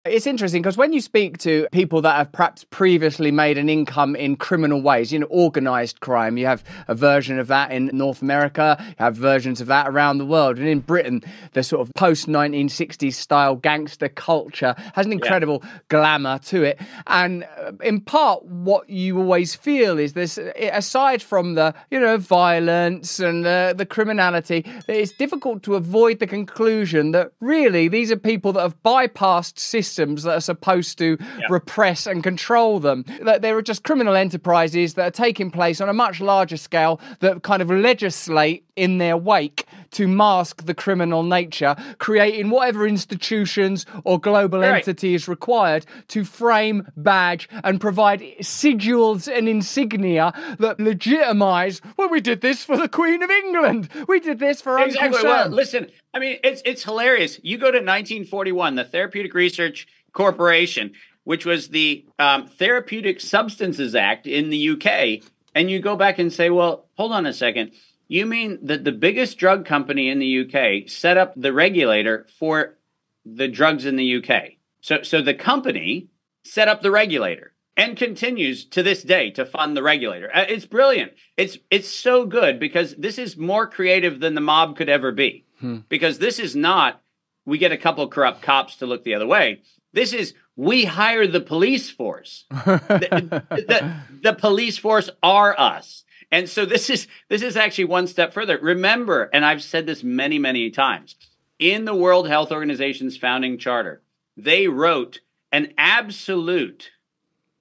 It's interesting because when you speak to people that have perhaps previously made an income in criminal ways, organised crime, you have a version of that in North America, you have versions of that around the world. And in Britain, the sort of post-1960s style gangster culture has an incredible glamour to it. And in part, what you always feel is this, aside from the, violence and the criminality, it's difficult to avoid the conclusion that really these are people that have bypassed systems that are supposed to repress and control them. That there are just criminal enterprises that are taking place on a much larger scale that kind of legislate in their wake to mask the criminal nature, creating whatever institutions or global entity is required to frame, badge, and provide sigils and insignia that legitimize, well, we did this for the Queen of England. We did this for Uncle Sam. Well, listen, I mean, it's hilarious. You go to 1941, the Therapeutic Research Corporation, which was the Therapeutic Substances Act in the UK, and you go back and say, well, hold on a second. You mean that the biggest drug company in the UK set up the regulator for the drugs in the UK? So the company set up the regulator and continues to this day to fund the regulator. It's brilliant. It's so good because this is more creative than the mob could ever be. Because this is not, we get a couple of corrupt cops to look the other way. This is, we hire the police force. The police force are us. And so this is actually one step further. Remember, and I've said this many, many times, in the World Health Organization's founding charter, they wrote an absolute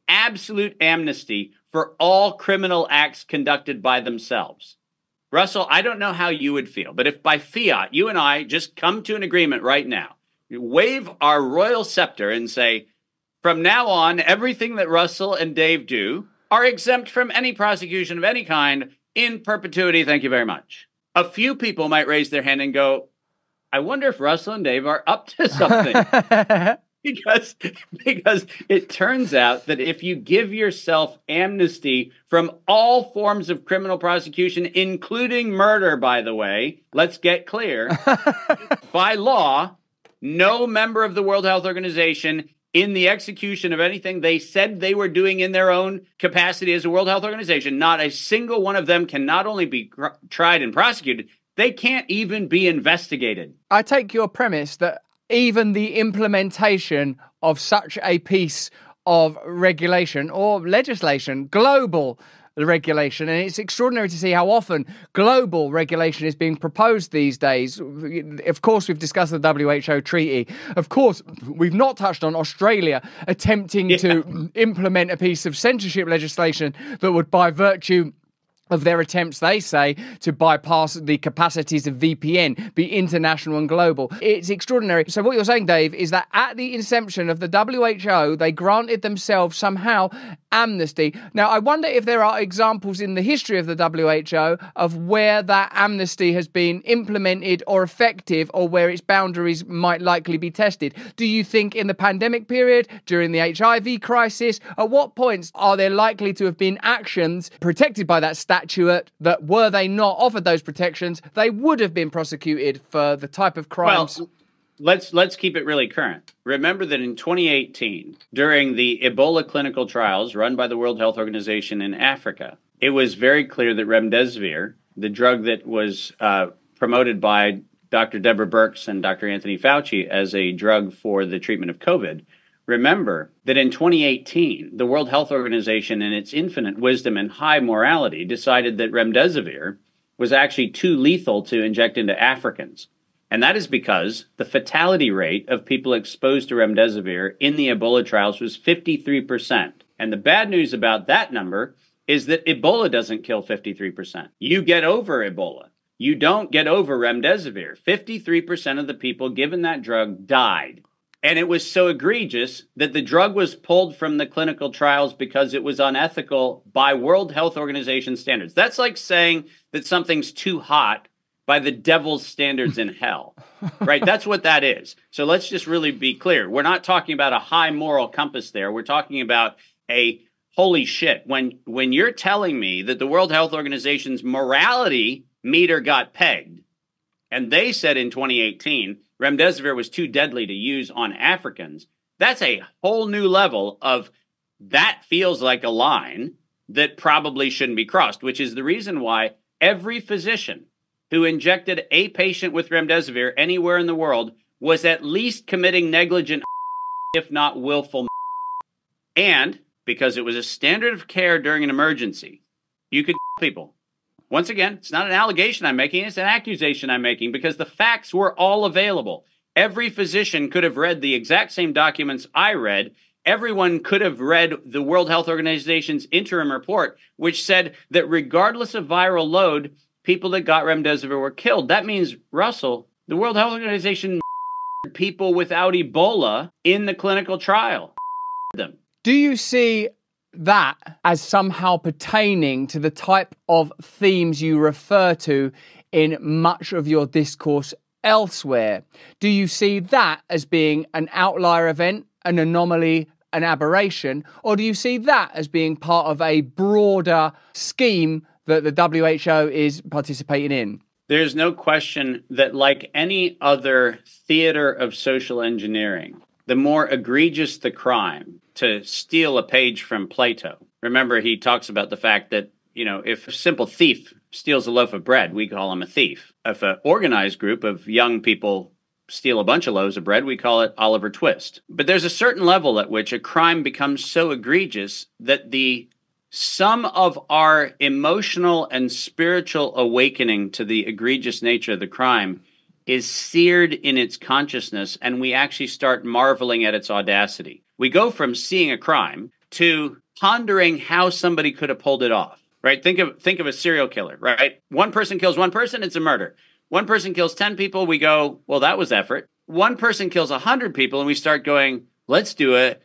amnesty for all criminal acts conducted by themselves. Russell, I don't know how you would feel, but if by fiat, you and I just come to an agreement right now, wave our royal scepter and say, from now on, everything that Russell and Dave do are exempt from any prosecution of any kind in perpetuity. Thank you very much. A few people might raise their hand and go, I wonder if Russell and Dave are up to something. Because it turns out that if you give yourself amnesty from all forms of criminal prosecution, including murder, by the way, let's get clear, by law, no member of the World Health Organization in the execution of anything they said they were doing in their own capacity as a World Health Organization, not a single one of them can not only be tried and prosecuted, they can't even be investigated. I take your premise that even the implementation of such a piece of regulation or legislation, global regulation, and it's extraordinary to see how often global regulation is being proposed these days. Of course, we've discussed the WHO treaty. Of course, we've not touched on Australia attempting to implement a piece of censorship legislation that would, by virtue of their attempts, they say, to bypass the capacities of VPN, be international and global. It's extraordinary. So what you're saying, Dave, is that at the inception of the WHO, they granted themselves somehow amnesty. Now, I wonder if there are examples in the history of the WHO of where that amnesty has been implemented or effective, or where its boundaries might likely be tested. Do you think in the pandemic period, during the HIV crisis, at what points are there likely to have been actions protected by that statute that, were they not offered those protections, they would have been prosecuted for the type of crimes? Well, let's keep it really current. Remember that in 2018, during the Ebola clinical trials run by the World Health Organization in Africa, it was very clear that remdesivir, the drug that was promoted by Dr. Deborah Birx and Dr. Anthony Fauci as a drug for the treatment of COVID, remember that in 2018, the World Health Organization, in its infinite wisdom and high morality, decided that remdesivir was actually too lethal to inject into Africans. And that is because the fatality rate of people exposed to remdesivir in the Ebola trials was 53%. And the bad news about that number is that Ebola doesn't kill 53%. You get over Ebola. You don't get over remdesivir. 53% of the people given that drug died. And it was so egregious that the drug was pulled from the clinical trials because it was unethical by World Health Organization standards. That's like saying that something's too hot by the devil's standards in hell, right? That's what that is. So let's just really be clear. We're not talking about a high moral compass there. We're talking about a holy shit. When you're telling me that the World Health Organization's morality meter got pegged, and they said in 2018, remdesivir was too deadly to use on Africans, That's a whole new level of that feels like a line that probably shouldn't be crossed, which is the reason why every physician who injected a patient with remdesivir anywhere in the world was at least committing negligent, if not willful. And because it was a standard of care during an emergency, you could people. Once again, it's not an allegation I'm making, it's an accusation I'm making because the facts were all available. Every physician could have read the exact same documents I read. Everyone could have read the World Health Organization's interim report, which said that regardless of viral load, people that got remdesivir were killed. That means, Russell, the World Health Organization people without Ebola in the clinical trial. Them. Do you see that as somehow pertaining to the type of themes you refer to in much of your discourse elsewhere? Do you see that as being an outlier event, an anomaly, an aberration, or do you see that as being part of a broader scheme that the WHO is participating in? There's no question that, like any other theater of social engineering, the more egregious the crime, to steal a page from Plato. Remember, he talks about the fact that, if a simple thief steals a loaf of bread, we call him a thief. If an organized group of young people steal a bunch of loaves of bread, we call it Oliver Twist. But there's a certain level at which a crime becomes so egregious that the sum of our emotional and spiritual awakening to the egregious nature of the crime is seared in its consciousness, and we actually start marveling at its audacity. We go from seeing a crime to pondering how somebody could have pulled it off, right? Think of a serial killer, right? One person kills one person, it's a murder. One person kills 10 people, we go, well, that was effort. One person kills 100 people, and we start going, let's do a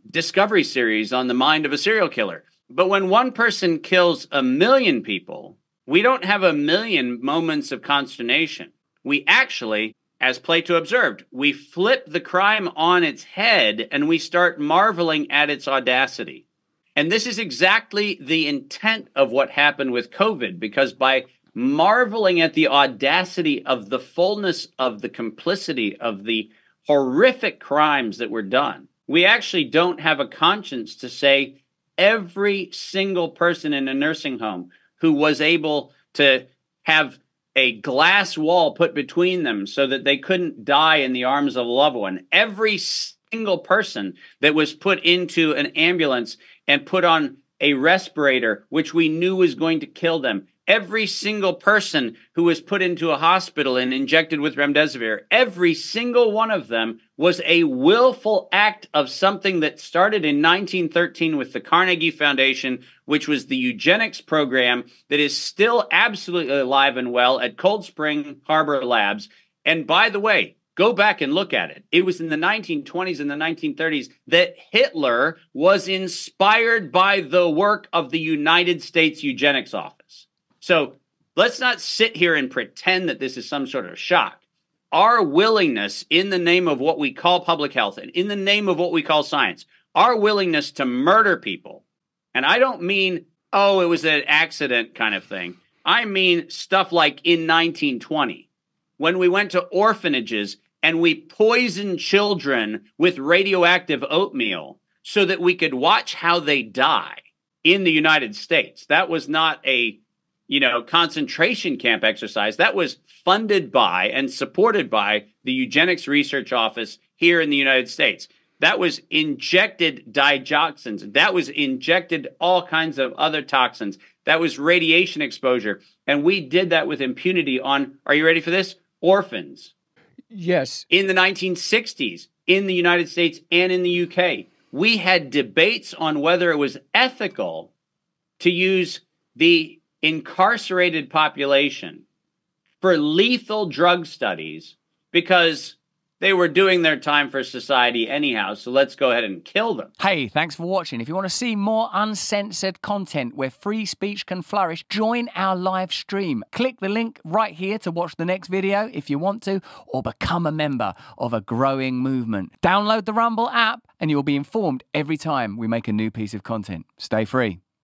Discovery series on the mind of a serial killer. But when one person kills 1,000,000 people, we don't have 1,000,000 moments of consternation. We actually, as Plato observed, we flip the crime on its head and we start marveling at its audacity. And this is exactly the intent of what happened with COVID, because by marveling at the audacity of the fullness of the complicity of the horrific crimes that were done, we actually don't have a conscience to say every single person in a nursing home who was able to have a glass wall put between them so that they couldn't die in the arms of a loved one, every single person that was put into an ambulance and put on a respirator, which we knew was going to kill them, every single person who was put into a hospital and injected with remdesivir, every single one of them was a willful act of something that started in 1913 with the Carnegie Foundation, which was the eugenics program that is still absolutely alive and well at Cold Spring Harbor Labs. And by the way, go back and look at it. It was in the 1920s and the 1930s that Hitler was inspired by the work of the United States Eugenics Office. So let's not sit here and pretend that this is some sort of shock. Our willingness in the name of what we call public health and in the name of what we call science, our willingness to murder people, and I don't mean, oh, it was an accident kind of thing. I mean stuff like in 1920, when we went to orphanages and we poisoned children with radioactive oatmeal so that we could watch how they die in the United States. That was not a concentration camp exercise. That was funded by and supported by the Eugenics Research Office here in the United States. That was injected digoxins. That was injected all kinds of other toxins. That was radiation exposure. And we did that with impunity on, are you ready for this? Orphans. Yes. In the 1960s, in the United States and in the UK, we had debates on whether it was ethical to use the incarcerated population for lethal drug studies because they were doing their time for society anyhow, so let's go ahead and kill them. Hey, thanks for watching. If you want to see more uncensored content where free speech can flourish, join our live stream. Click the link right here to watch the next video if you want to, or become a member of a growing movement. Download the Rumble app and you'll be informed every time we make a new piece of content. Stay free.